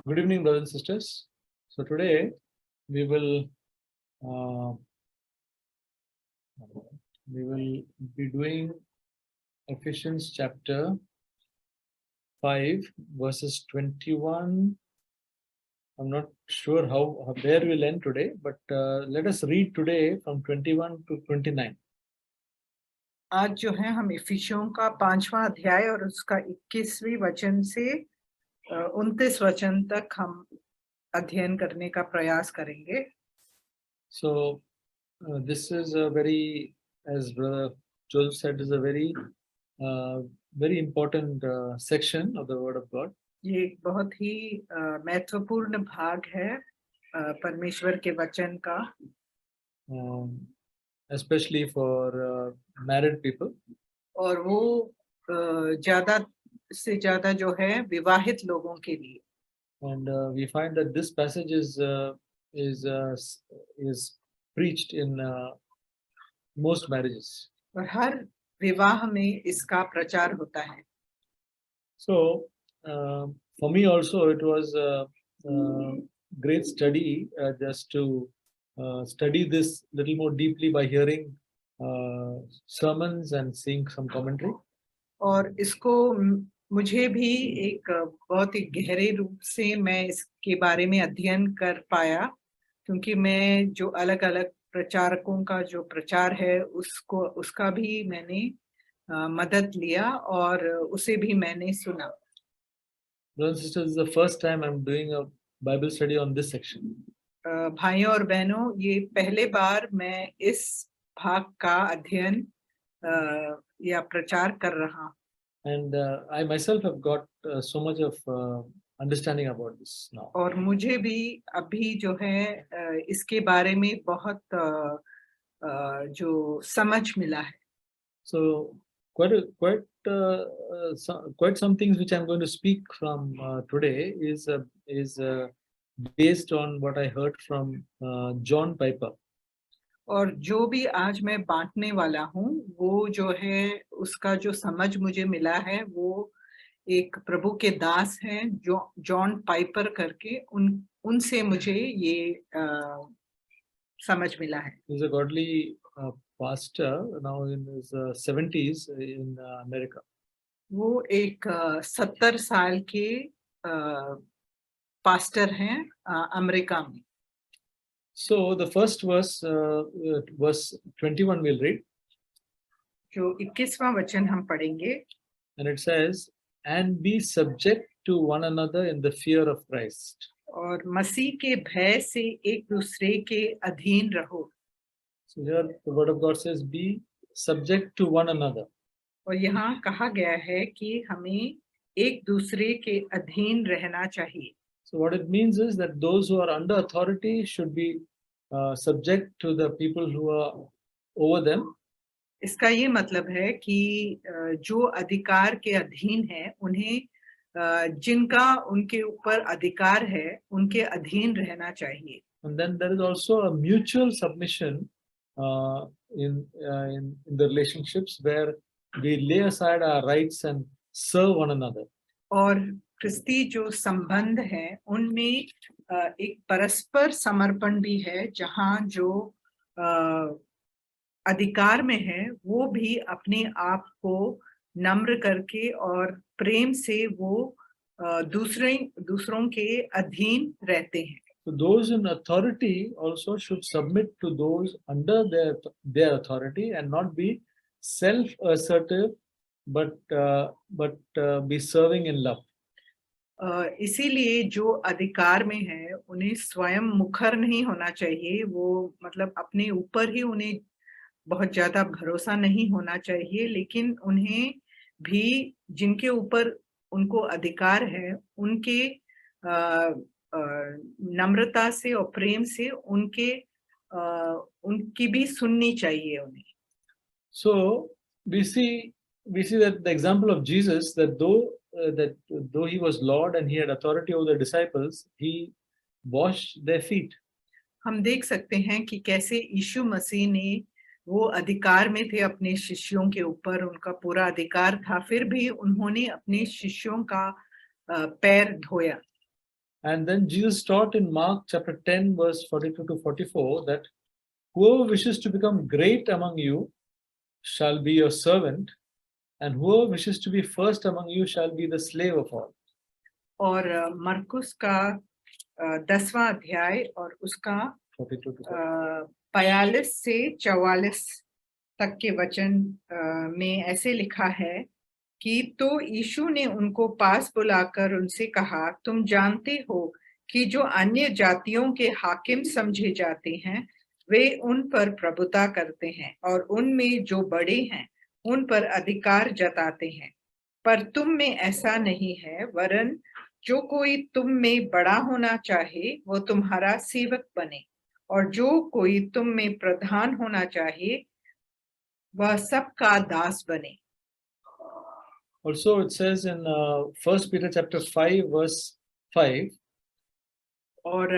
Good evening, brothers and sisters. So today we will be doing Ephesians chapter 5 verses 21. I'm not sure how where we'll end today, but let us read today from 21 to 29. आज जो है हम इफिसियों का 5वां अध्याय और उसका 21वीं वचन से 29 वचन तक हम अध्ययन करने का प्रयास करेंगे. So this is a very, as Brother Joel said, is a very important section of the Word of God. ये एक बहुत ही महत्वपूर्ण भाग है परमेश्वर के वचन का, especially for married people. और वो ज्यादा से ज्यादा जो है विवाहित लोगों के लिए. And we find that this passage is preached in most marriages. और हर विवाह में इसका प्रचार होता है. So for me also it was a great study just to study this little more deeply by hearing sermons and seeing some commentary. और इसको मुझे भी एक बहुत ही गहरे रूप से मैं इसके बारे में अध्ययन कर पाया, क्योंकि मैं जो अलग अलग प्रचारकों का जो प्रचार है उसका भी मैंने मदद लिया और उसे भी मैंने सुना. Brothers and sisters, this is the first time I'm doing a Bible study on this section. भाइयों और बहनों, ये पहले बार मैं इस भाग का अध्ययन या प्रचार कर रहा हूँ. And I myself have got so much of understanding about this now. और मुझे भी अभी जो है इसके बारे में बहुत जो समझ मिला है. So quite some things which I'm going to speak from today is based on what I heard from John Piper. और जो भी आज मैं बांटने वाला हूँ वो जो है उसका जो समझ मुझे मिला है वो एक प्रभु के दास हैं जो जॉन पाइपर करके उनसे मुझे ये समझ मिला है. He's a godly pastor now in his 70s in America. वो एक 70 साल के पास्टर हैं अमेरिका में. So the first verse, verse 21 we'll read. जो 21वां वचन हम पढ़ेंगे. And it says, and be subject to one another in the fear of Christ. और मसीह के भय से एक दूसरे के अधीन रहो. So here the word of God says, be subject to one another. और यहाँ कहा गया है कि हमें एक दूसरे के अधीन रहना चाहिए. So what it means is that those who are under authority should be subject to the people who are over them. इसका ये मतलब है कि जो अधिकार के अधीन है उन्हें जिनका उनके ऊपर अधिकार है उनके अधीन रहना चाहिए. And then there is also a mutual submission in the relationships where we lay aside our rights and serve one another. और क्रिस्ती जो संबंध है उनमें एक परस्पर समर्पण भी है, जहाँ जो अधिकार में है वो भी अपने आप को नम्र करके और प्रेम से वो दूसरों के अधीन रहते हैं. So those in authority also should submit to those under their authority and not be self-assertive, but be serving in love. इसीलिए जो अधिकार में है उन्हें स्वयं मुखर नहीं होना चाहिए. वो मतलब अपने ऊपर ही उन्हें बहुत ज्यादा भरोसा नहीं होना चाहिए, लेकिन उन्हें भी जिनके ऊपर उनको अधिकार है उनके नम्रता से और प्रेम से उनकी भी सुननी चाहिए उन्हें. So we see that the example of Jesus, that though he was Lord and he had authority over the disciples, he washed their feet. हम देख सकते हैं कि कैसे यीशु मसीह ने वो अधिकार में थे अपने शिष्यों के ऊपर, उनका पूरा अधिकार था, फिर भी उन्होंने अपने शिष्यों का पैर धोया. And then Jesus taught in Mark chapter 10 verse 42 to 44 that whoever wishes to become great among you shall be your servant, and whoever wishes to be first among you shall be the slave of all. और मरकुस का 10वां अध्याय और उसका 42 to 45 से 44 तक के वचन में ऐसे लिखा है कि तो यीशु ने उनको पास बुलाकर उनसे कहा, तुम जानते हो कि जो अन्य जातियों के हाकिम समझे जाते हैं वे उन पर प्रभुता करते हैं और उनमें जो बड़े हैं उन पर अधिकार जताते हैं, पर तुम में ऐसा नहीं है, वरन जो कोई तुम में बड़ा होना चाहे वो तुम्हारा सेवक बने, और जो कोई तुम में प्रधान होना चाहे वह सबका दास बने. Also, it says in 1 Peter chapter 5 verse 5, और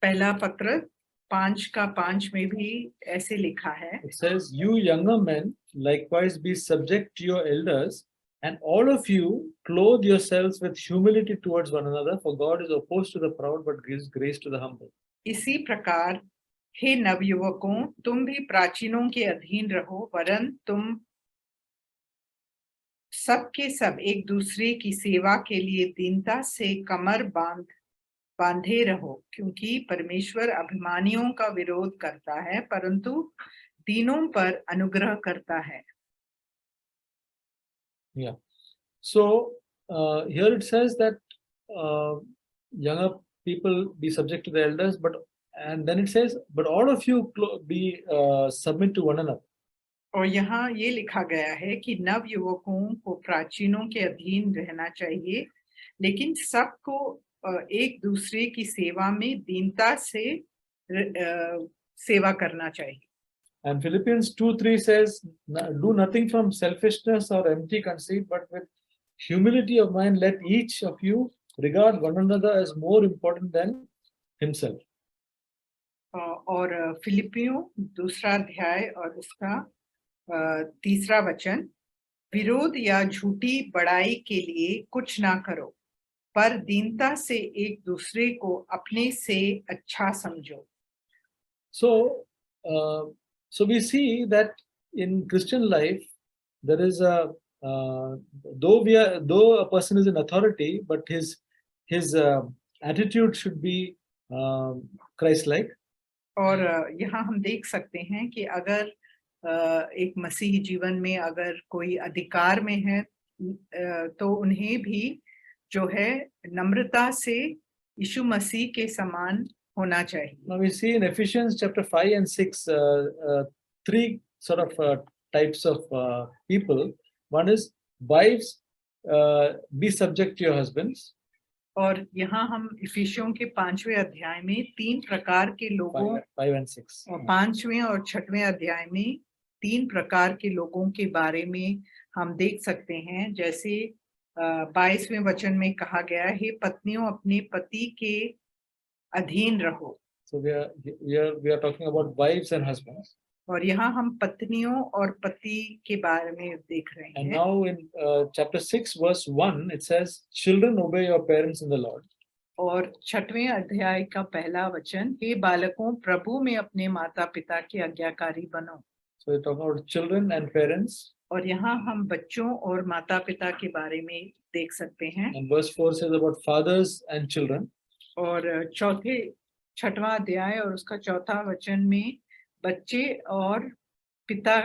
पहला पत्र 5:5 में भी ऐसे लिखा है, it says, you younger men likewise be subject to your elders, and all of you clothe yourselves with humility towards one another, for God is opposed to the proud but gives grace to the humble. इसी प्रकार हे नवयुवकों, तुम भी प्राचीनों के अधीन रहो, वरन तुम सबके सब एक दूसरे की सेवा के लिए दीनता से कमर बांधे रहो, क्योंकि परमेश्वर अभिमानियों का विरोध करता है परंतु दीनों पर अनुग्रह करता है. Yeah. So here it says that younger people be subject to the elders, and then it says, but all of you be submit to one another. और यहाँ ये लिखा गया है कि नव युवकों को प्राचीनों के अधीन रहना चाहिए, लेकिन सबको एक दूसरे की सेवा में दीनता से सेवा करना चाहिए. And Philippians 2:3 says, do nothing from selfishness or empty conceit, but with humility of mind let each of you regard one another as more important than himself. और फिलिपियों 2 अध्याय और उसका 3 वचन, विरोध या झूठी बड़ाई के लिए कुछ ना करो, पर दीनता से एक दूसरे को अपने से अच्छा समझो. So we see that in Christian life there is a though a person is in authority, but his attitude should be Christ-like. और यहाँ हम देख सकते हैं कि अगर एक मसीही जीवन में अगर कोई अधिकार में है तो उन्हें भी जो है नम्रता से यीशु मसीह के समान होना चाहिए. Now we see in Ephesians chapter 5 and 6 three sort of types of people. One is wives, be subject to your husbands. और यहाँ हम इफिसियों के 5वें अध्याय में 3 प्रकार के लोगों 5 and 6 और 5वें और 6वें अध्याय में 3 प्रकार के लोगों के बारे में हम देख सकते हैं. जैसे 22वें वचन में कहा गया, हे पत्नियों अपने पति के अधीन रहो. So we are talking about wives and husbands. और यहाँ हम पत्नियों और पति के बारे में देख रहे हैं. And now in chapter 6 verse 1 it says, children obey your parents in the Lord. और 6वें अध्याय का पहला वचन, हे बालकों प्रभु में अपने माता पिता के आज्ञाकारी बनो. So we're talking about children and parents. और यहाँ हम बच्चों और माता पिता के बारे में देख सकते हैं. And verse 4 says about fathers and children. और 6वां अध्याय और उसका 4था वचन में बच्चे और पिता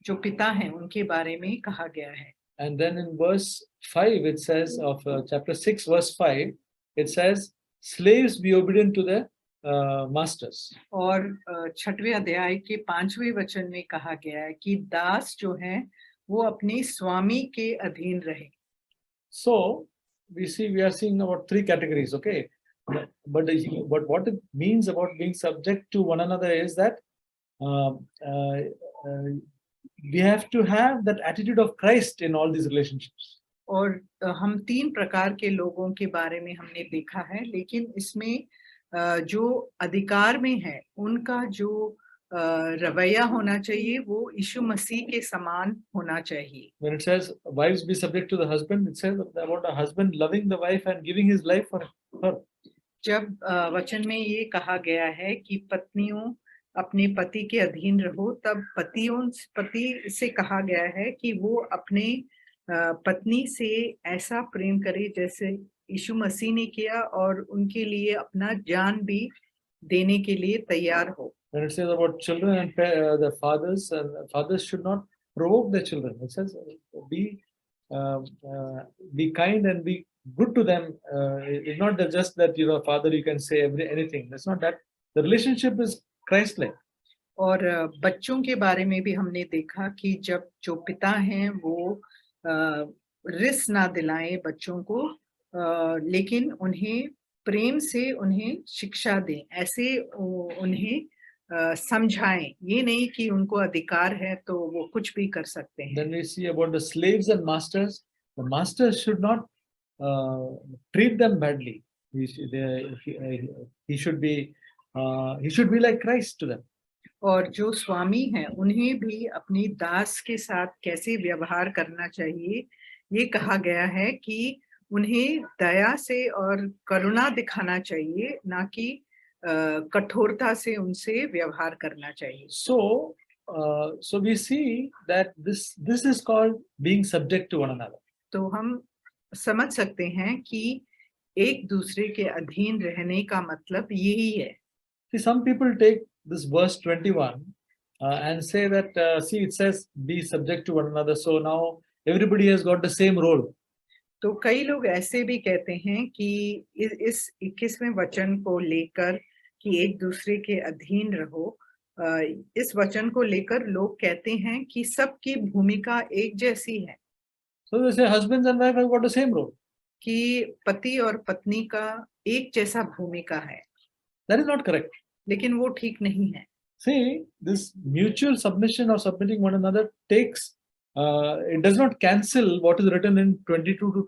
जो पिता हैं उनके बारे में कहा गया है. And then in verse 5 it says of chapter 6 verse 5 it says, slaves be obedient to their masters. और 6वें अध्याय के 5वें वचन में कहा गया है कि दास जो हैं वो अपने स्वामी के अधीन रहे. So we are seeing about 3 categories, okay? But what it means about being subject to one another is that we have to have that attitude of Christ in all these relationships. और हम 3 प्रकार के लोगों के बारे में हमने देखा है, लेकिन इसमें जो अधिकार में है उनका जो रवैया होना चाहिए वो यीशु मसीह के समान होना चाहिए। When it says wives be subject to the husband, it says about a husband loving the wife and giving his life for her. जब वचन में ये कहा गया है कि पत्नियों अपने पति के अधीन रहो, तब पति से कहा गया है कि वो अपने पत्नी से ऐसा प्रेम करे जैसे यीशु मसीह ने किया और उनके लिए अपना जान भी देने के लिए तैयार हो। When it says about children and the fathers should not provoke their children. It says be kind and be good to them. It's not that just that father you can say anything. That's not that. The relationship is Christ-like. और बच्चों के बारे में भी हमने देखा कि जब जो पिता हैं वो रिस ना दिलाएं बच्चों को, लेकिन उन्हें प्रेम से उन्हें शिक्षा दें, ऐसे उन्हें समझाएं, ये नहीं कि उनको अधिकार है तो वो कुछ भी कर सकते हैं। Then we see about the slaves and masters. The masters should not treat them badly. He should be like Christ to them. और जो स्वामी हैं उन्हें भी अपनी दास के साथ कैसे व्यवहार करना चाहिए, ये कहा गया है कि उन्हें दया से और करुणा दिखाना चाहिए, ना कि कठोरता से उनसे व्यवहार करना चाहिए। So we see that this is called being subject to one another. तो हम समझ सकते हैं कि एक दूसरे के अधीन रहने का मतलब यही है। See, some people take this verse 21 and say that see it says be subject to one another, so now everybody has got the same role. तो कई लोग ऐसे भी कहते हैं कि इस 21वें वचन को लेकर कि एक दूसरे के अधीन रहो, इस वचन को लेकर लोग कहते हैं कि सबकी भूमिका एक जैसी है। So they say husbands and wife have got the same role. कि पति और पत्नी का एक जैसा भूमिका है। That is not correct. लेकिन वो ठीक नहीं है। See, this mutual submission or submitting one another takes, it does not cancel what is written in 22 to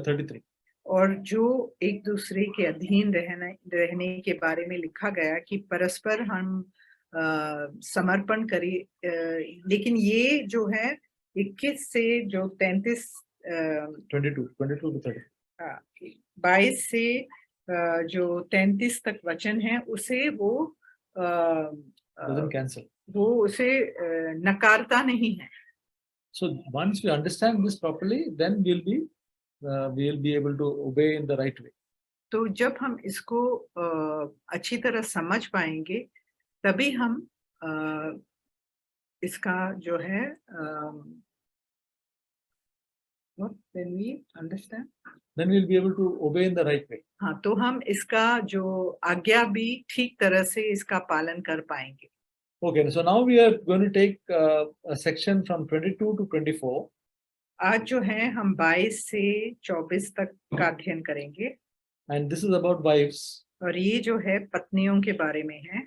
33. और जो एक दूसरे के अधीन रहने के बारे में लिखा गया कि परस्पर हम समर्पण करें, लेकिन ये जो है 21 से जो 33 22 to 30. 22 से जो 33 तक वचन है उसे वो Doesn't cancel. वो उसे नकारता नहीं है। So once we understand this properly, then we'll be able to obey in the right way. तो जब हम इसको अच्छी तरह समझ पाएंगे, तभी हम इसका जो है when we understand, then we'll be able to obey in the right way. हाँ, तो हम इसका जो आज्ञा भी ठीक तरह से इसका पालन कर पाएंगे। Okay, so now we are going to take a section from 22 to 24. आज जो है हम 22 से 24 तक का अध्ययन करेंगे। And this is about wives. और ये जो है पत्नियों के बारे में है।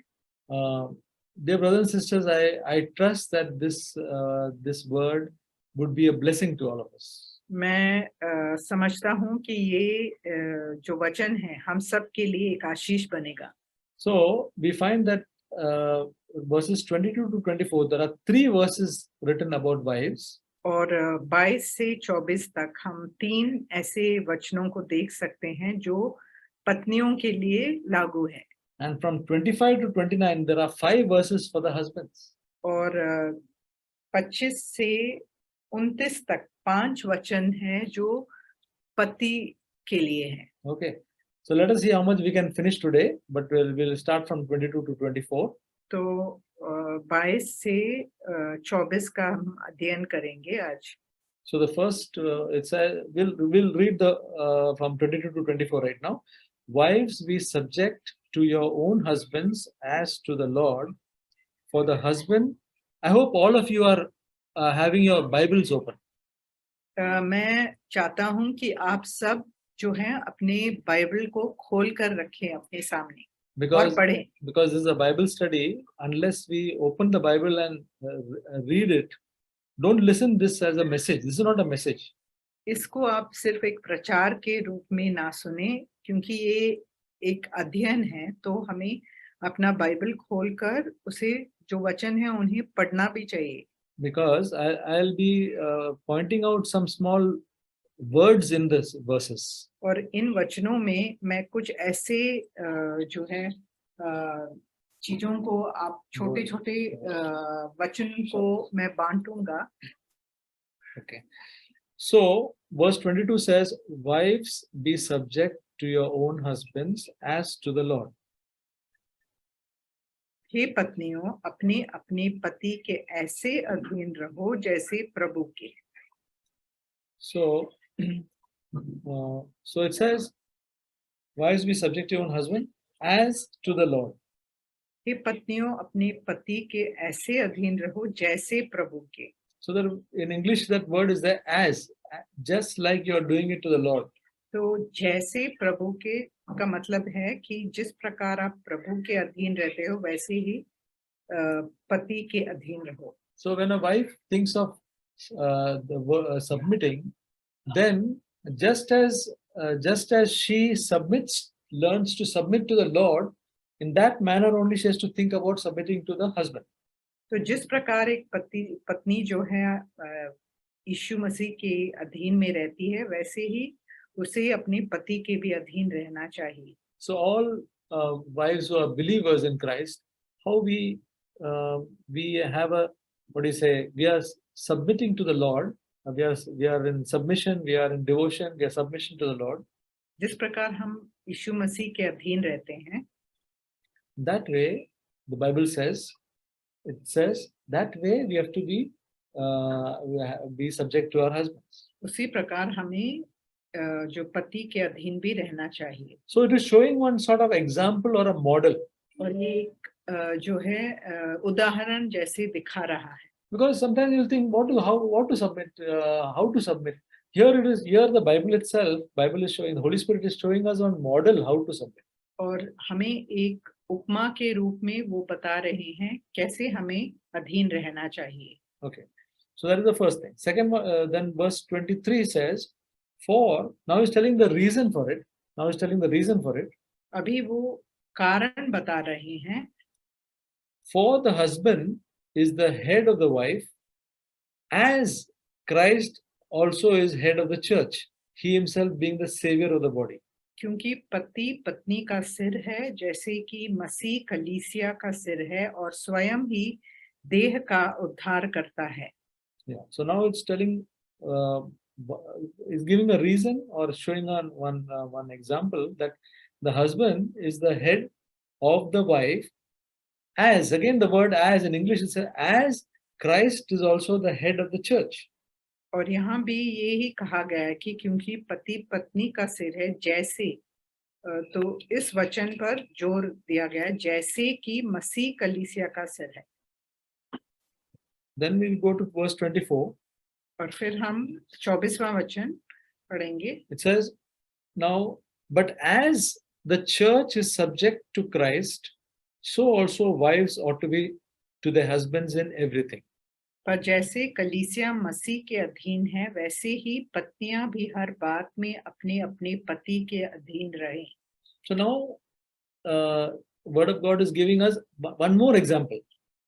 Dear brothers and sisters, I trust that this word would be a blessing to all of us. मैं समझता हूँ कि ये जो वचन है हम सब के लिए एक आशीष बनेगा। So we find that verses 22 to 24, there are 3 verses written about wives. और 22 से 24 तक हम 3 ऐसे वचनों को देख सकते हैं जो पत्नियों के लिए लागू है। And from 25 to 29, there are 5 verses for the husbands. और 25 से 29 तक 5 वचन हैं जो पति के लिए हैं। Okay, so let us see how much we can finish today, but we'll start from 22 to 24. तो 22 से 24 का हम अध्ययन करेंगे आज। So the first, we'll read the from 22 to 24 right now. Wives, be subject to your own husbands as to the Lord. For the husband, I hope all of you are having your Bibles open. मैं चाहता हूं कि आप सब जो हैं अपने Bible को खोल कर रखें अपने सामने और पढ़ें। Because this is a Bible study, unless we open the Bible and read it, don't listen this as a message. This is not a message. इसको आप सिर्फ एक प्रचार के रूप में ना सुने, क्योंकि ये एक अध्ययन है, तो हमें अपना बाइबल खोलकर उसे जो वचन है उन्हें पढ़ना भी चाहिए, because I'll be pointing out some small words in this verses. और इन वचनों में मैं कुछ ऐसे जो है चीजों को आप छोटे छोटे वचन को मैं बांटूंगा. Okay. So, verse 22 says, wives, be subject to your own husbands as to the Lord. हे पत्नियों, अपने अपने पति के ऐसे अधीन रहो जैसे प्रभु के. So, so it says, wives, be subject to your own husband as to the Lord. हे पत्नियों, अपने पति के ऐसे अधीन रहो जैसे प्रभु के. So that in English that word is there as, just like you are doing it to the Lord. तो जैसे प्रभु के का मतलब है कि जिस प्रकार आप प्रभु के अधीन रहते हो वैसे ही पति के अधीन रहो. So when a wife thinks of submitting, then just as she submits, learns to submit to the Lord, in that manner only she has to think about submitting to the husband. तो जिस प्रकार एक पत्नी जो है यीशु मसीह के अधीन में रहती है, वैसे ही उसे अपने पति के भी अधीन रहना चाहिए. So all wives who are believers in Christ, how we have a, what do you say, we are submitting to the Lord. We are in submission, we are in devotion, we are submission to the Lord. जिस प्रकार हम यीशु मसीह के अधीन रहते हैं, that way the Bible says, it says that way we have to be subject to our husbands. उसी प्रकार हमें जो पति के अधीन भी रहना चाहिए. So it is showing one sort of example or a model. और ये एक जो है उदाहरण जैसे दिखा रहा है. Because sometimes you'll think, what to submit, how to submit. Here the Bible itself, Bible is showing, the Holy Spirit is showing us one model how to submit. और हमें एक उपमा के रूप में वो बता रहे हैं कैसे हमें अधीन रहना चाहिए. Okay, so that is the first thing. Second, then verse 23 says, for, now he's telling the reason for it. अभी वो कारण बता रहे हैं. For the husband is the head of the wife, as Christ also is head of the church, he himself being the savior of the body. क्योंकि पति पत्नी का सिर है, जैसे कि मसीह कलीसिया का सिर है और स्वयं ही देह का उद्धार करता है. Yeah. So now it's telling, is giving a reason or showing on one example that the husband is the head of the wife, as, again the word as in English is as Christ is also the head of the church. और यहाँ भी ये ही कहा गया है कि क्योंकि पति पत्नी का सिर है जैसे, तो इस वचन पर जोर दिया गया है जैसे कि मसीह कलीसिया का सिर है. Then we go to verse 24. और फिर हम 24वां वचन पढ़ेंगे. It says, now, but as the church is subject to Christ, so also wives ought to be to their husbands in everything. पर जैसे कलीसिया मसीह के अधीन है, वैसे ही पत्नियां भी हर बात में अपने अपने पति के अधीन रहें. So now, Word of God is giving us one more example.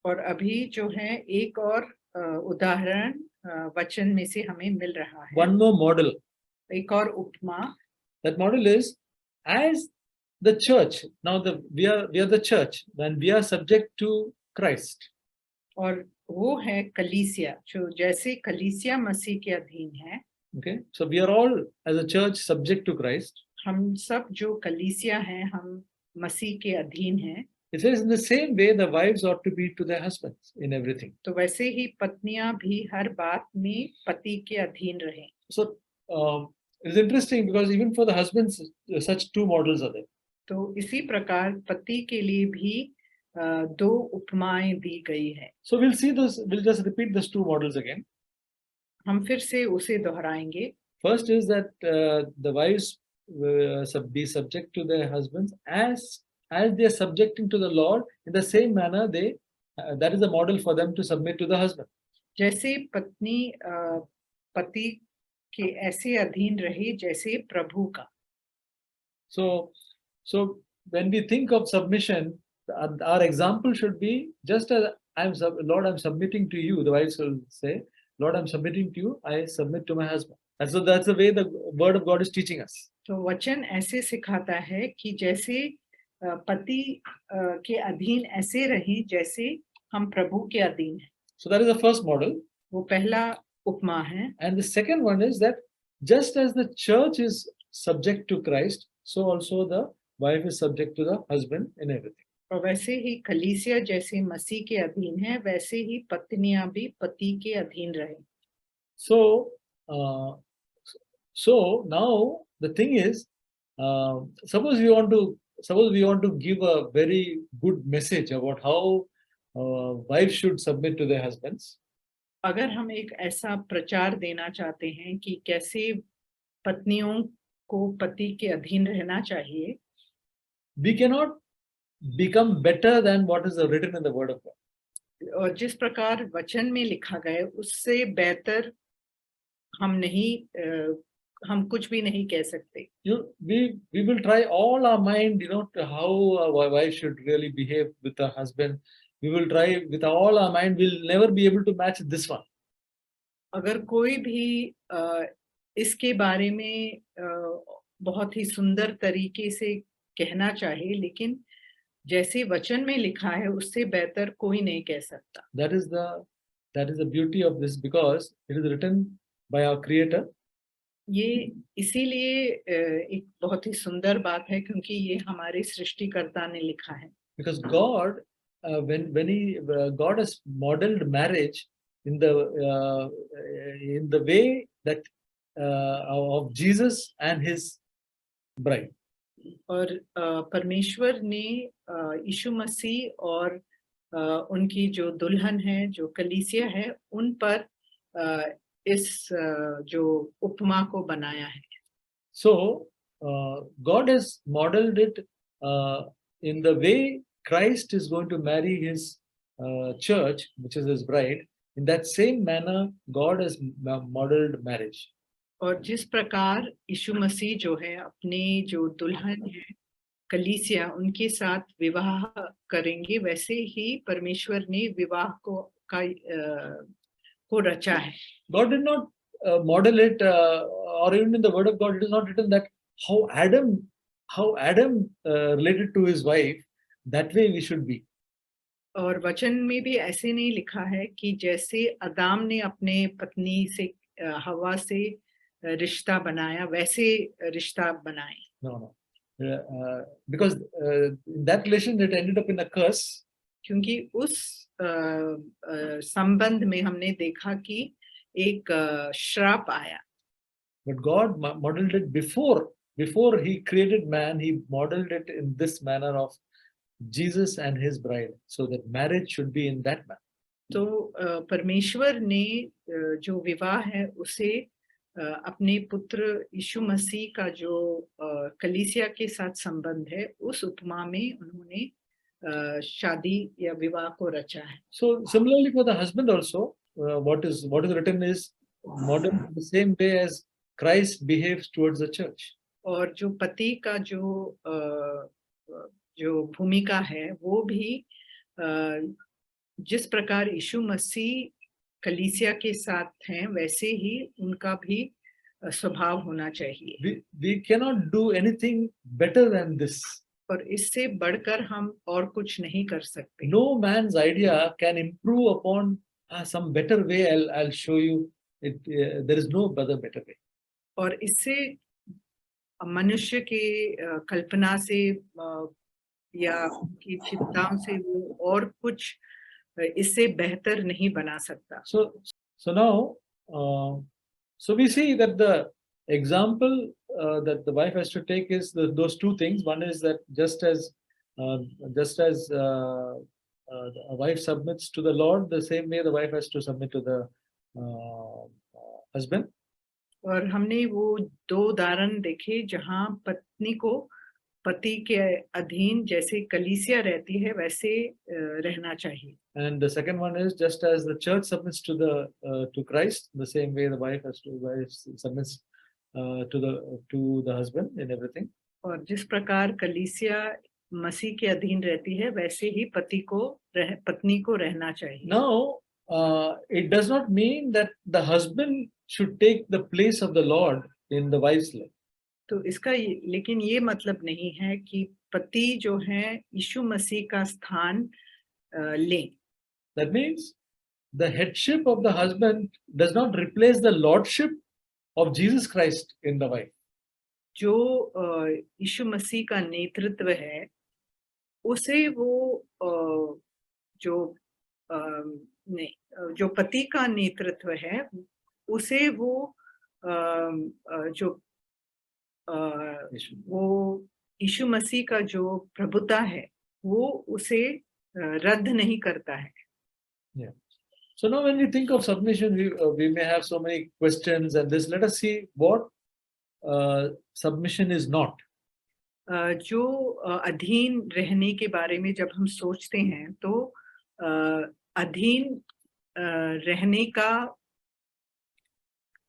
और अभी जो है एक और उदाहरण वचन में से हमें मिल रहा है. One more model. एक और उपमा. That model is, as the church. Now we are the church, and we are subject to Christ. और वो है कलीसिया, जो जैसे कलीसिया मसीह के अधीन है. Okay, so we are all as a church subject to Christ. हम सब जो कलीसिया हैं, हम मसीह के अधीन हैं. It says in the same way the wives ought to be to their husbands in everything. तो वैसे ही पत्नियां भी हर बात में पति के अधीन रहें. So it is interesting because even for the husbands, such two models are there. तो इसी प्रकार पति के लिए भी दो उपमाएं दी गई है. So we'll see this. We'll just repeat these two models again. हम फिर से उसे दोहराएंगे. First is that the wives be subject to their husbands as they are subjecting to the Lord. In the same manner, they that is the model for them to submit to the husband. जैसे पत्नी पति के ऐसे अधीन रहे जैसे प्रभु का. So when we think of submission, our example should be just as Lord, I'm submitting to you. The wives will say, Lord, I'm submitting to you. I submit to my husband. And so that's the way the word of God is teaching us. तो वचन ऐसे सिखाता है कि जैसे पति के अधीन ऐसे रहें जैसे हम प्रभु के अधीन हैं. So that is the first model. वो पहला उपमा है. And the second one is that just as the church is subject to Christ, so also the wife is subject to the husband in everything. और वैसे ही कलीसिया जैसे मसीह के अधीन है, वैसे ही पत्नियां भी पति के अधीन रहे. So now the thing is, suppose we want to give a very good message about how wives should submit to their husbands. अगर हम एक ऐसा प्रचार देना चाहते हैं कि कैसे पत्नियों को पति के अधीन रहना चाहिए, we cannot become better than what is written in the word of God. और जिस प्रकार वचन में लिखा गया उससे बेहतर हम कुछ भी नहीं कह सकते. We will try all our mind, to how a wife should really behave with her husband. We will try with all our mind. We'll never be able to match this one. अगर कोई भी इसके बारे में बहुत ही सुंदर तरीके से कहना चाहे, लेकिन जैसे वचन में लिखा है उससे बेहतर कोई नहीं कह सकता. That is the beauty of this, because it is written by our Creator. ये इसीलिए एक बहुत ही सुंदर बात है क्योंकि ये हमारे सृष्टिकर्ता ने लिखा है. Because God, God has modeled marriage in the way that of Jesus and his bride. और परमेश्वर ने यीशु मसीह और उनकी जो दुल्हन है, जो कलीसिया है, उन पर इस जो उपमा को बनाया है. So God has modeled it in the way Christ is going to marry his church, which is his bride. In that same manner, God has modeled marriage. और जिस प्रकार यीशु मसीह जो है अपनी जो दुल्हन है कलीसिया, उनके साथ विवाह करेंगे, वैसे ही परमेश्वर ने विवाह को रचा है. God did not model it, or even in the word of God, it is not written that how Adam related to his wife, that way we should be. और वचन में भी ऐसे नहीं लिखा है कि जैसे आदम ने अपने पत्नी से हवा से रिश्ता बनाया वैसे रिश्ता बनाए. No. Because that relation, it ended up in a curse. क्योंकि उस संबंध में हमने देखा कि एक श्राप आया. But God modeled it before he created man. He modeled it in this manner of Jesus and his bride, so that marriage should be in that manner. तो परमेश्वर ने जो विवाह है उसे अपने पुत्र यीशु मसीह का जो कलीसिया के साथ संबंध है उस उपमा में उन्होंने शादी या विवाह को रचा है. So similarly for the husband also, what is written is modeled the same way as Christ behaves towards the church. और जो पति का जो भूमिका है वो भी जिस प्रकार यीशु मसीह कलीसिया के साथ हैं वैसे ही उनका भी स्वभाव होना चाहिए. We cannot do anything better than this. और इससे बढ़कर हम और कुछ नहीं कर सकते. No man's idea can improve upon some better way. I'll show you it. There is no better way. और इससे मनुष्य के कल्पना से या उनकी चिंताओं से वो और कुछ इससे बेहतर नहीं बना सकता. So now, so we see that the example that the wife has to take is those two things. One is that just as a wife submits to the Lord, the same way the wife has to submit to the husband. और हमने वो दो उदाहरण देखे जहाँ पत्नी को पति के अधीन जैसे कलीसिया रहती है वैसे रहना चाहिए. And the second one is just as the church submits to Christ, the same way the wife submits to the husband in everything. और जिस प्रकार कलीसिया मसीह के अधीन रहती है वैसे ही पत्नी को रहना चाहिए। Now, it does not mean that the husband should take the place of the Lord in the wife's life. तो लेकिन ये मतलब नहीं है कि पति जो है यीशु मसीह का स्थान लें। That means the headship of the husband does not replace the lordship of Jesus Christ in the wife. जो यीशु मसीह का नेतृत्व है उसे वो जो पति का नेतृत्व है उसे वो वो यीशु मसीह का जो प्रभुता है वो उसे रद्द नहीं करता है। Yeah. So now when we think of submission, we may have so many questions and this. Let us see what submission is not. जो अधीन रहने के बारे में जब हम सोचते हैं तो अधीन रहने का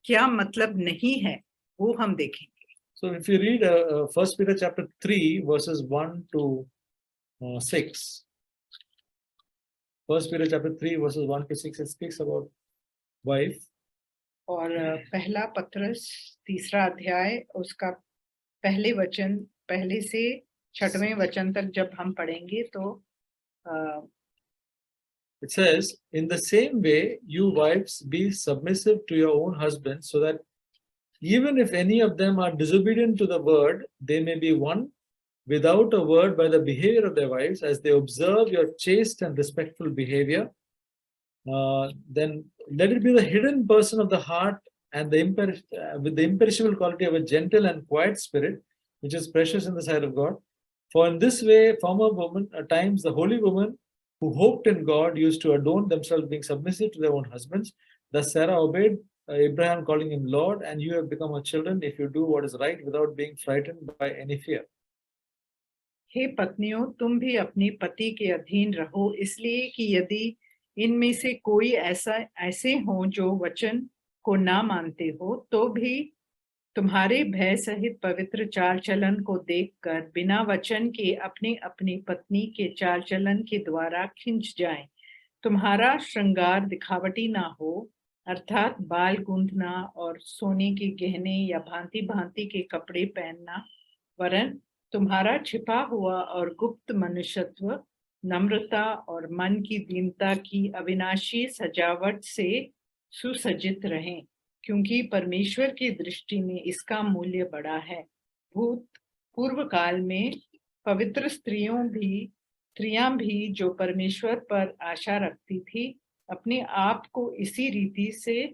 क्या मतलब नहीं है वो हम देखेंगे। So if you read 1 Peter chapter 3 verses 1 to 6. 1 Peter chapter 3 verses 1 to 6, it speaks about wife. और पहला पत्रस 3रा अध्याय उसका पहले से 6वें वचन तक जब हम पढ़ेंगे तो it says, in the same way, you wives be submissive to your own husbands, so that even if any of them are disobedient to the word, they may be won without a word by the behavior of their wives, as they observe your chaste and respectful behavior. Then let it be the hidden person of the heart and with the imperishable quality of a gentle and quiet spirit, which is precious in the sight of God. For in this way, former women, at times the holy women who hoped in God used to adorn themselves being submissive to their own husbands. Thus Sarah obeyed Abraham, calling him Lord, and you have become her children if you do what is right without being frightened by any fear. हे पत्नियों, तुम भी अपने पति के अधीन रहो, इसलिए कि यदि इनमें से कोई ऐसे हो जो वचन को ना मानते हो, तो भी तुम्हारे भय सहित पवित्र चाल चलन को देखकर बिना वचन के अपने अपनी पत्नी के चाल चलन के द्वारा खिंच जाएं। तुम्हारा श्रृंगार दिखावटी ना हो, अर्थात बाल गूंथना और सोने के गहने या भांति भांति के कपड़े पहनना, वरन तुम्हारा छिपा हुआ और गुप्त मनुष्यत्व नम्रता और मन की दीनता की अविनाशी सजावट से सुसज्जित रहें, क्योंकि परमेश्वर की दृष्टि में इसका मूल्य बड़ा है। पूर्व काल में पवित्र स्त्रियां भी जो परमेश्वर पर आशा रखती थी, अपने आप को इसी रीति से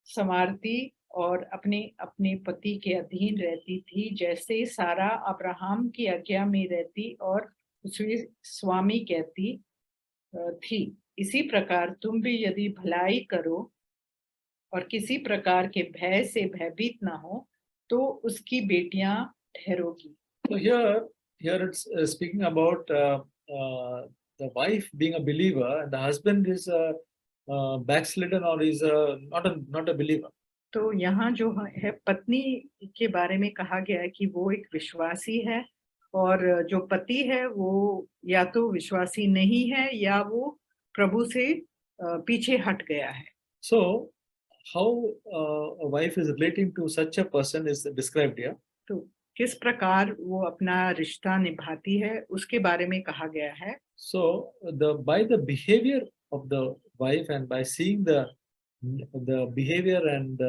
संवारती और अपने अपने पति के अधीन रहती थी, जैसे सारा अब्राहम की आज्ञा में रहती और उसे स्वामी कहती थी। इसी प्रकार तुम भी यदि भलाई करो और किसी प्रकार के भय से भयभीत ना हो, तो उसकी बेटियां ठहरोगी। So here it's speaking about the wife being a believer and the husband is backslidden or is not a believer. तो यहाँ जो है पत्नी के बारे में कहा गया है कि वो एक विश्वासी है और जो पति है वो या तो विश्वासी नहीं है या वो प्रभु से पीछे हट गया है। So how a wife is relating to such a person is described here. तो किस प्रकार वो अपना रिश्ता निभाती है उसके बारे में कहा गया है। So by the behavior of the wife and by seeing the behavior and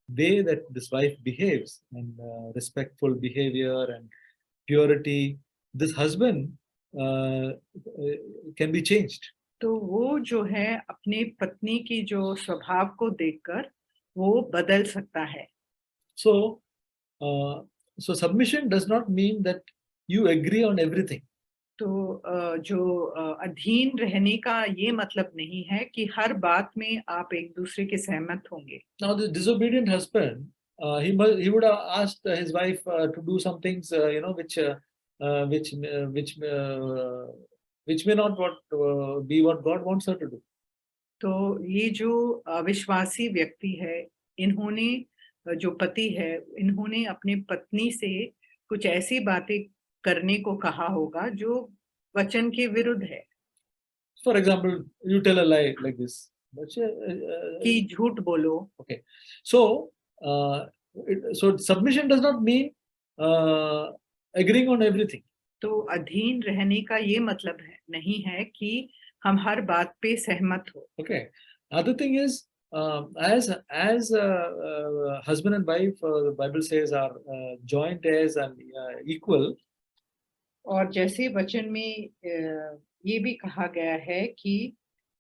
way that this wife behaves and respectful behavior and purity, this husband can be changed. तो वो जो है अपने पत्नी की जो स्वभाव को देखकर वो बदल सकता है। So submission does not mean that you agree on everything. तो जो अधीन रहने का ये मतलब नहीं है कि हर बात में आप एक दूसरे के सहमत होंगे। Now the disobedient husband, he would have asked his wife to do some things, which may not be what God wants her to do. तो ये जो अविश्वासी व्यक्ति है, इन्होंने जो पति है, इन्होंने अपने पत्नी से कुछ ऐसी बातें करने को कहा होगा जो वचन के विरुद्ध है। For example, you tell a lie like this. कि झूठ बोलो। Okay. So, so submission does not mean agreeing on everything. तो अधीन रहने का ये मतलब है नहीं है कि हम हर बात पे सहमत हो। Okay. Other thing is, as husband and wife, the Bible says are joint heirs and equal. और जैसे वचन में ये भी कहा गया है कि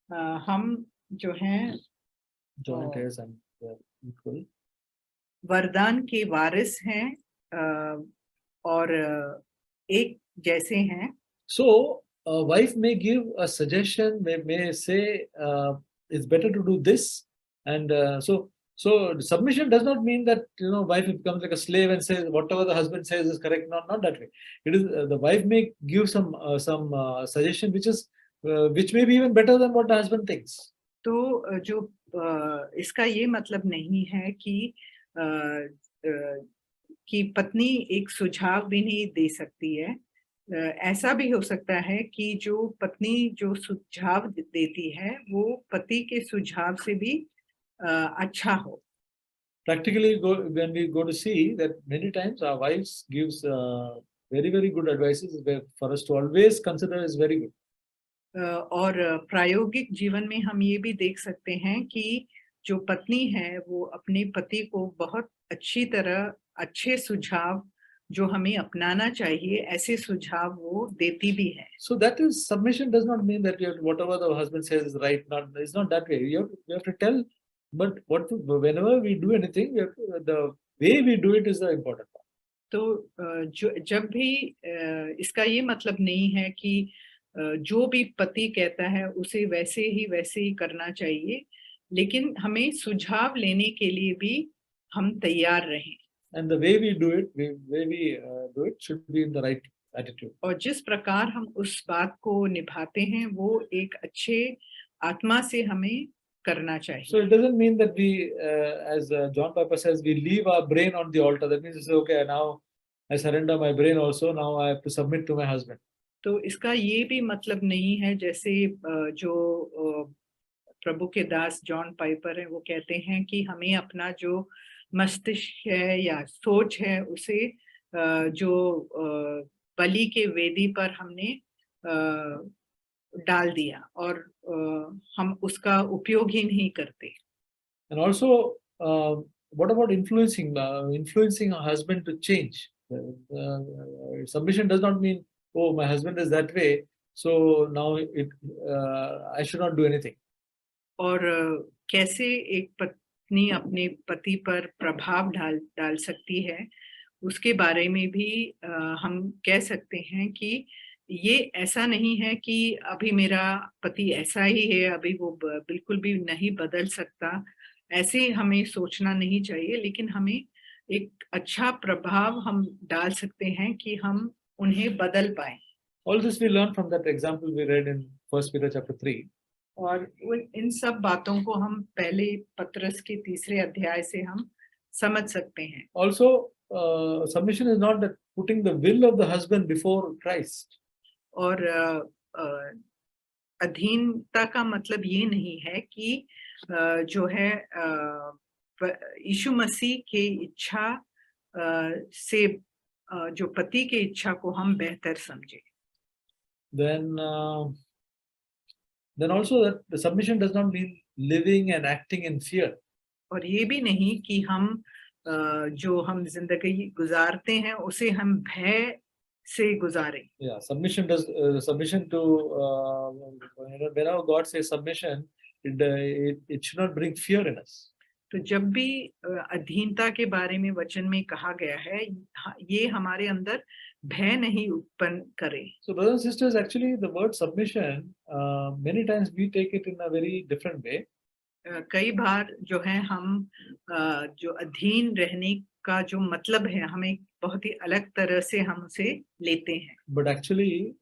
हम जो हैं Joint heirs and equal. वरदान के वारिस हैं और एक जैसे हैं। So, a wife may give a suggestion, may say it's better to do this, and so submission does not mean that wife becomes like a slave and says whatever the husband says is correct. Not that way. It is the wife may give some suggestion which may be even better than what the husband thinks. तो जो इसका ये मतलब नहीं है कि पत्नी एक सुझाव भी नहीं दे सकती है। ऐसा भी हो सकता है कि जो पत्नी जो सुझाव देती है वो पति के सुझाव से भी अच्छा हो। Practically, when we go to see that many times our wives gives very good advices for us to always consider is very good. और प्रायोगिक जीवन में हम ये भी देख सकते हैं कि जो पत्नी है वो अपने पति को बहुत अच्छी तरह अच्छे सुझाव जो हमें अपनाना चाहिए ऐसे सुझाव वो देती भी है। So that is submission does not mean that whatever the husband says is right. It's not that way. You have to tell, but whenever we do anything, the way we do it is the important part. तो जब भी इसका ये मतलब नहीं है कि जो भी पति कहता है उसे वैसे ही करना चाहिए, लेकिन हमें सुझाव लेने के लिए भी हम तैयार रहें। And the way we do it should be in the right attitude. और जिस प्रकार हम उस बात को निभाते हैं वो एक अच्छे आत्मा से हमें करना चाहिए। So it doesn't mean that we, as John Piper says, we leave our brain on the altar. That means we say, okay, now I surrender my brain also. Now I have to submit to my husband. तो इसका ये भी मतलब नहीं है जैसे जो प्रभु के दास जॉन पाइपर है वो कहते हैं कि हमें अपना जो मस्तिष्क है या सोच है उसे जो बलि के वेदी पर हमने डाल दिया और हम उसका उपयोग ही नहीं करते। And also, what about influencing a husband to change? Submission does not mean, oh, my husband is that way, so now I should not do anything. और कैसे एक पत्नी अपने पति पर प्रभाव डाल सकती है उसके बारे में भी हम कह सकते हैं कि ये ऐसा नहीं है कि अभी मेरा पति ऐसा ही है, अभी वो बिल्कुल भी नहीं बदल सकता, ऐसे हमें सोचना नहीं चाहिए, लेकिन हमें एक अच्छा प्रभाव हम डाल सकते हैं कि हम उन्हें बदल पाएं। All this we learned from that example we read in 1 Peter chapter 3. और इन सब बातों को हम पहले पत्रस के 3 अध्याय से हम समझ सकते हैं। Also, submission is not that putting the will of the husband before Christ. और अधीनता का मतलब ये नहीं है कि जो है यीशु मसीह के इच्छा से जो पति के इच्छा को हम बेहतर समझे। Then also that the submission does not mean living and acting in fear. और ये भी नहीं कि हम जो हम जिंदगी गुजारते हैं उसे हम भय से गुजारें। Yeah, submission to whenever God says submission, it should not bring fear in us. तो जब भी अधीनता के बारे में वचन में कहा गया है ये हमारे अंदर भय नहीं उत्पन्न करे। So brothers and sisters, actually the word submission, many times we take it in a very different way. कई बार जो है हम जो अधीन रहने का जो मतलब है हमें बहुत ही अलग तरह से हम उसे लेते हैं। But actually,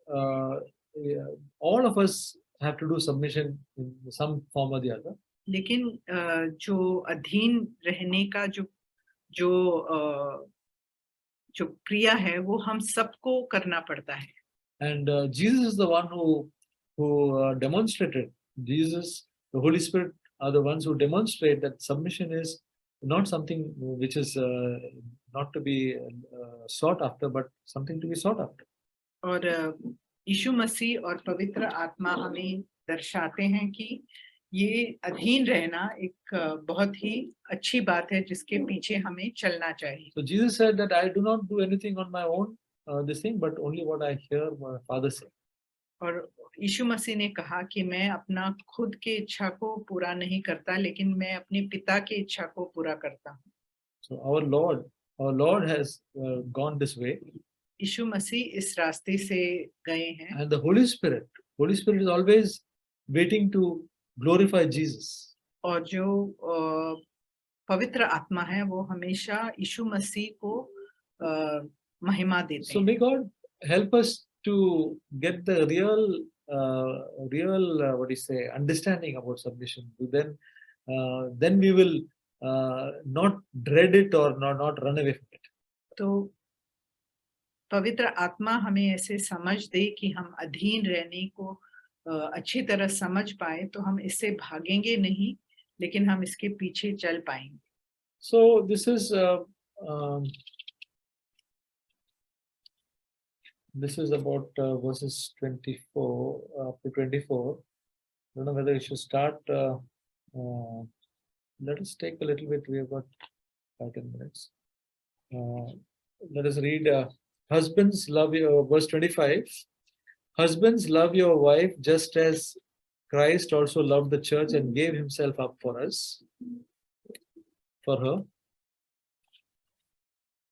all of us have to do submission in some form or the other. लेकिन जो अधीन रहने का जो क्रिया है वो हम सबको करना पड़ता है। And Jesus is the one who demonstrated. Jesus, the Holy Spirit are the ones who demonstrate that submission is not something which is not to be sought after, but something to be sought after. और यीशु मसीह और पवित्र आत्मा हमें दर्शाते हैं कि ये अधीन रहना एक बहुत ही अच्छी बात है जिसके पीछे हमें चलना चाहिए। So Jesus said that I do not do anything on my own, this thing, but only what I hear my Father say. और यीशु मसीह ने कहा कि मैं अपना खुद की इच्छा को पूरा नहीं करता, लेकिन मैं अपने पिता की इच्छा को पूरा करता हूँ। So our Lord has gone this way, यीशु मसीह इस रास्ते से गए हैं and the Holy Spirit is always waiting to glorify Jesus. और जो पवित्र आत्मा है वो हमेशा यीशु मसीह को महिमा देते So हैं। may God help us to get the real what do you say, understanding about submission. Then we will not dread it or not run away from it. तो पवित्र आत्मा हमें ऐसे समझ दे कि हम अधीन रहने को अच्छी तरह समझ पाए, तो हम इससे भागेंगे नहीं, लेकिन हम इसके पीछे चल पाएंगे। So this is about verses 24 up to 24. I don't know whether we should start. Let us take a little bit. We have got 10 minutes. Let us read. Husbands, love your verse 25. Husbands, love your wife just as Christ also loved the church and gave himself up for us, for her.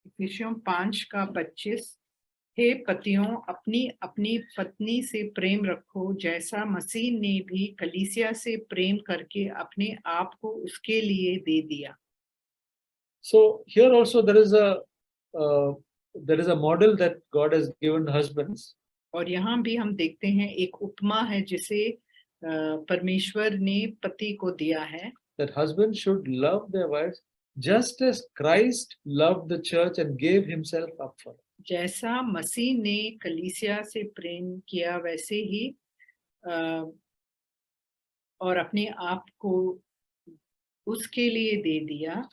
इफिसियों 5:25 हे पतियों अपनी अपनी पत्नी से प्रेम रखो जैसा मसीह ने भी कलीसिया से प्रेम करके अपने आप को उसके लिए दे दिया। So here also there is a model that God has given husbands. और यहाँ भी हम देखते हैं एक उपमा है जिसे परमेश्वर ने पति को दिया है। That husbands should love their wives just as Christ loved the church and gave himself up for it. जैसा मसीह ने कलीसिया से प्रेम किया वैसे ही और अपने आप को उसके लिए दे दिया,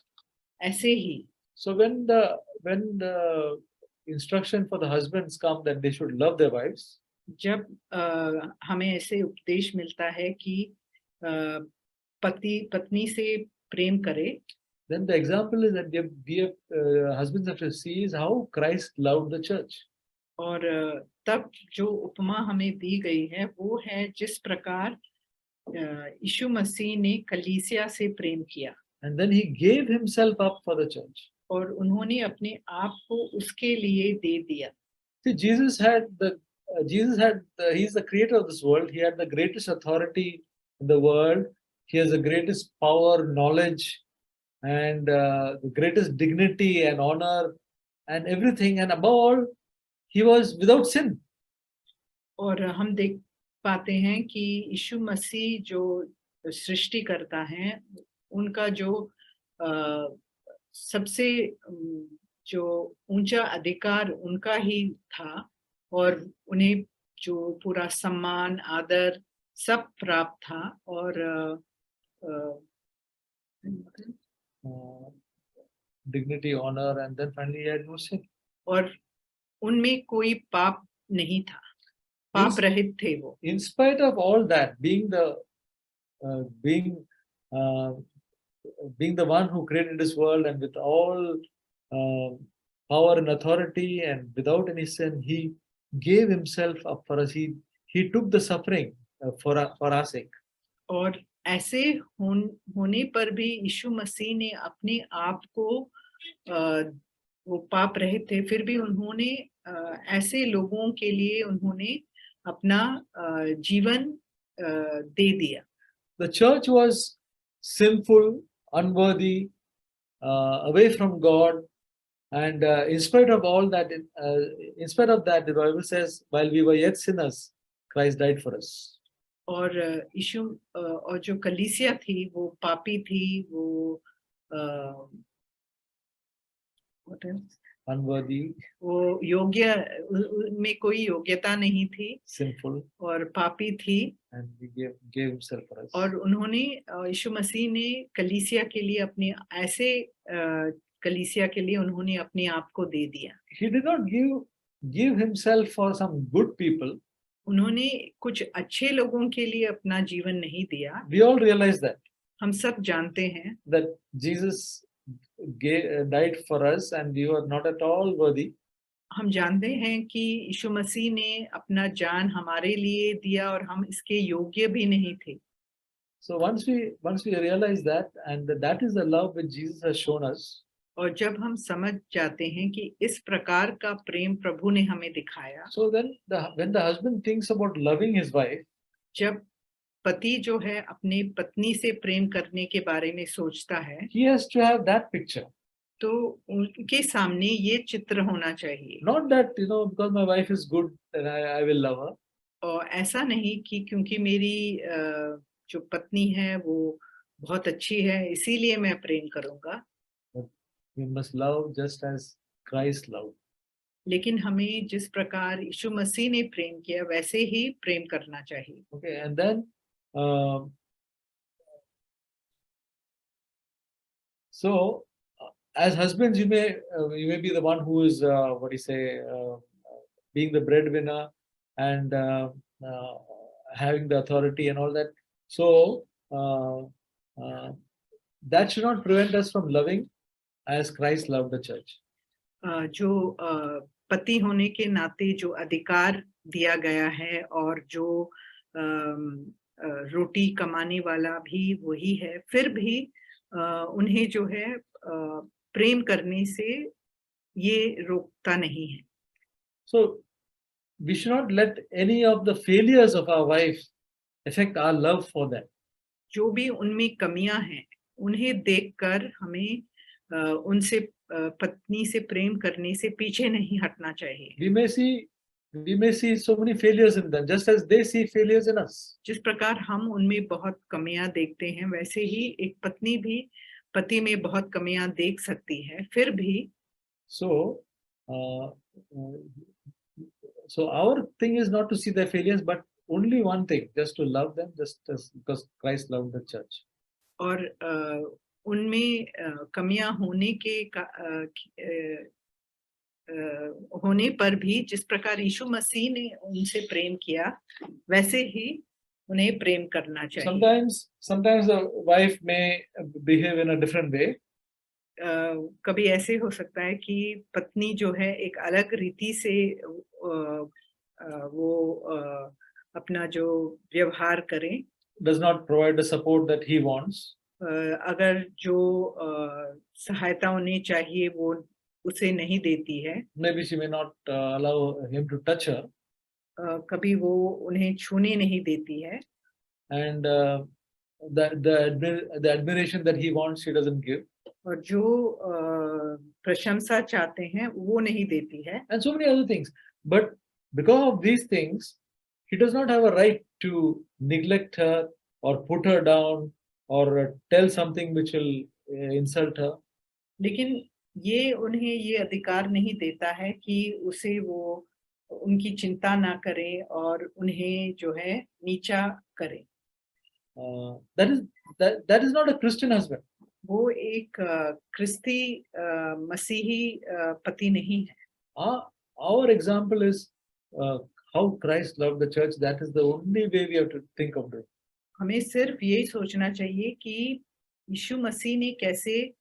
ऐसे ही। So when the instruction for the husbands come that they should love their wives, जब हमें ऐसे उपदेश मिलता है कि पति पत्नी से प्रेम करे, then the example is that husbands have to see is how Christ loved the church. और तब जो उपमा हमें दी गई है वो है जिस प्रकार यीशु मसीह ने कलीसिया से प्रेम किया। And then he gave himself up for the church. और उन्होंने अपने आप को उसके लिए दे दिया। See, he's the creator of this world. He had the greatest authority in the world. He has the greatest power, knowledge, and the greatest dignity and honor and everything. And above all, he was without sin. और हम देख पाते हैं कि यीशु मसीह जो सृष्टि करता है, उनका जो सबसे जो ऊंचा अधिकार उनका ही था और उन्हें जो पूरा सम्मान आदर सब प्राप्त था और dignity, honor, and then finally he had no sin. और उनमें कोई पाप नहीं था, पाप रहित थे वो। In spite of all that, being the one who created this world and with all power and authority and without any sin, he gave himself up for us. He took the suffering for our sake. और ऐसे होने पर भी यीशु मसीह ने अपने आप को वो पाप रहित थे, फिर भी उन्होंने ऐसे लोगों के लिए उन्होंने अपना जीवन दे दिया। The church was sinful, unworthy, away from God, and in spite of all that, the Bible says, while we were yet sinners, Christ died for us. और यीशु और जो कलीसिया थी वो पापी थी, वो unworthy, वो योग्य, उनमें कोई योग्यता नहीं थी sinful, और पापी थी, and he gave himself for us. और उन्होंने यीशु मसीह ने कलीसिया के लिए अपने ऐसे कलीसिया के लिए उन्होंने अपने आप को दे दिया। He did not give himself for some good people. उन्होंने कुछ अच्छे लोगों के लिए अपना जीवन नहीं दिया। We all realize that हम सब जानते हैं Jesus died for us and we were not at all worthy. हम जानते हैं कि यीशु मसीह ने अपना जान हमारे लिए दिया और हम इसके योग्य भी नहीं थे। So once we realize that, and that is the love which Jesus has shown us. और जब हम समझ जाते हैं कि इस प्रकार का प्रेम प्रभु ने हमें दिखाया, So then when the husband thinks about loving his wife, जब पति जो है अपने पत्नी से प्रेम करने के बारे में सोचता है, he has to have that picture. तो उनके सामने ये चित्र होना चाहिए। Not that, because my wife is good, then I will love her. और ऐसा नहीं कि क्योंकि मेरी जो पत्नी है वो बहुत अच्छी है इसीलिए मैं प्रेम करूंगा। We must love just as Christ loved. लेकिन हमें जिस प्रकार यीशु मसीह ने प्रेम किया वैसे ही प्रेम करना चाहिए। Okay, and then so as husbands, you may be the one who is being the breadwinner and having the authority and all that. So that should not prevent us from loving as Christ loved the church. जो पति होने के नाते जो अधिकार दिया गया है और जो रोटी कमाने वाला भी वही है, फिर भी उन्हें जो है प्रेम करने से ये रोकता नहीं है। So we should not let any of the failures of our wife affect our love for them. जो भी उनमें कमियां हैं उन्हें देखकर हमें उनसे पत्नी से प्रेम करने से पीछे नहीं हटना चाहिए। We may see so many failures in them, just as they see failures in us. जिस प्रकार हम उनमें बहुत कमियां देखते हैं वैसे ही एक पत्नी भी पति में बहुत कमियां देख सकती है, फिर भी So our thing is not to see their failures, but only one thing, just to love them, just as because Christ loved the church. और उनमें कमियां होने पर भी जिस प्रकार यीशु मसीह ने उनसे प्रेम किया वैसे ही उन्हें प्रेम करना चाहिए। Sometimes the wife may behave in a different way. कभी ऐसे हो सकता है कि पत्नी जो है एक अलग रीति से वो अपना जो व्यवहार करे, does not provide the support that he wants. अगर जो सहायता उन्हें चाहिए वो उसे नहीं देती है, Maybe she may not allow him to touch her. कभी वो उन्हें छूने नहीं देती है, and the admiration that he wants she doesn't give. और जो प्रशंसा चाहते हैं वो नहीं देती है, and so many other things. But because of these things, he does not have a right to neglect her or put her down or tell something which will insult her. लेकिन ये उन्हें ये अधिकार नहीं देता है कि उसे वो उनकी चिंता ना करे और उन्हें जो है नीचा करे। That is not a Christian husband. वो एक क्रिस्ती मसीही पति नहीं है। Our example is how Christ loved the church. That is the only way we have to think of it. हमें सिर्फ यही सोचना चाहिए कि यीशु मसीह ने कैसे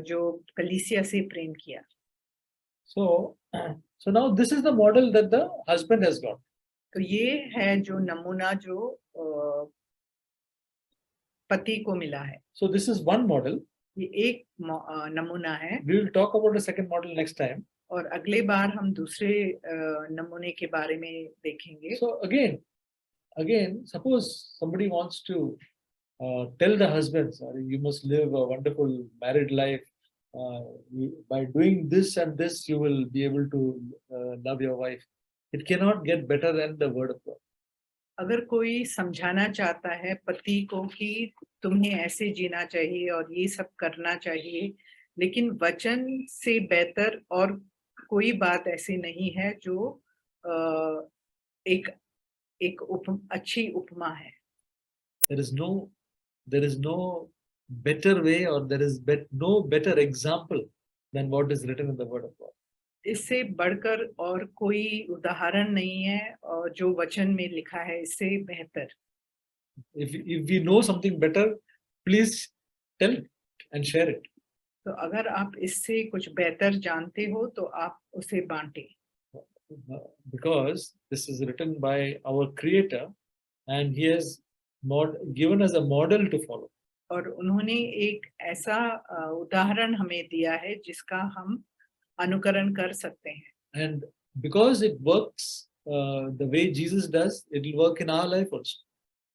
जो कलीसिया से प्रेम किया। So now this is the model that the husband has got. तो ये है जो नमूना जो पति को मिला है। So this is one model. ये एक नमूना है। We will talk about the second model next time. और अगले बार हम दूसरे नमूने के बारे में देखेंगे। So again, suppose somebody wants to tell the husbands, you must live a wonderful married life. By doing this and this, you will be able to love your wife. It cannot get better than the word of God. अगर कोई समझाना चाहता है पति को कि तुम्हें ऐसे जीना चाहिए और ये सब करना चाहिए, लेकिन वचन से बेहतर और कोई बात ऐसी नहीं है जो एक एक अच्छी उपमा है। There is no better way, or there is no better example than what is written in the Word of God. इससे बढ़कर और कोई उदाहरण नहीं है और जो वचन में लिखा है इससे बेहतर। If we know something better, please tell it and share it. तो अगर आप इससे कुछ बेहतर जानते हो तो आप उसे बांटें। Because this is written by our Creator, and He has given us a model to follow. और उन्होंने एक ऐसा उदाहरण हमें दिया है जिसका हम अनुकरण कर सकते हैं। And because it works the way Jesus does, it will work in our life also.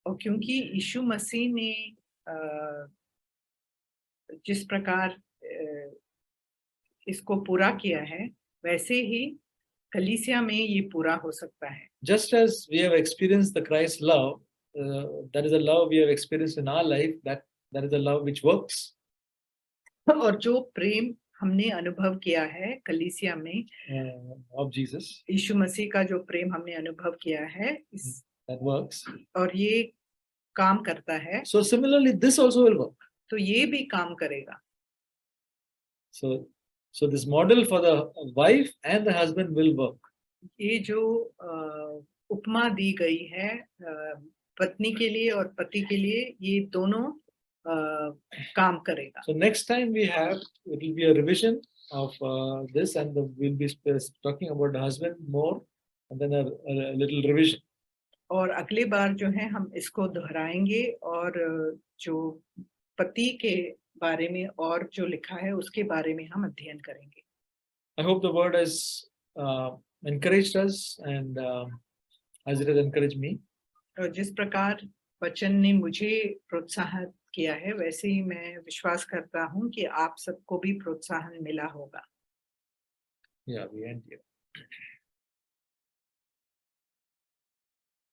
और क्योंकि यीशु मसीह ने जिस प्रकार इसको पूरा किया है वैसे ही कलीसिया में ये पूरा हो सकता है। Just as we have experienced the Christ love, that is a love we have experienced in our life, that is a love which works. और जो प्रेम हमने अनुभव किया है कलीसिया में of Jesus, यीशु मसीह का जो प्रेम हमने अनुभव किया है that works. और ये काम करता है। So similarly, this also will work. तो ये भी काम करेगा। So this model for the wife and the husband will work. ये जो उपमा दी गई है पत्नी के लिए और पति के लिए, ये दोनों काम करेगा। So next time it will be a revision of this, and we'll be talking about the husband more, and then a little revision. और अगली बार जो है हम इसको दोहराएंगे और जो पति के बारे में और जो लिखा है उसके बारे में हम अध्ययन करेंगे। I hope the word has encouraged us, and as it has encouraged me. और जिस प्रकार वचन ने मुझे प्रोत्साहित किया है वैसे ही मैं विश्वास करता हूँ कि आप सबको भी प्रोत्साहन मिला होगा। Yeah, we end here.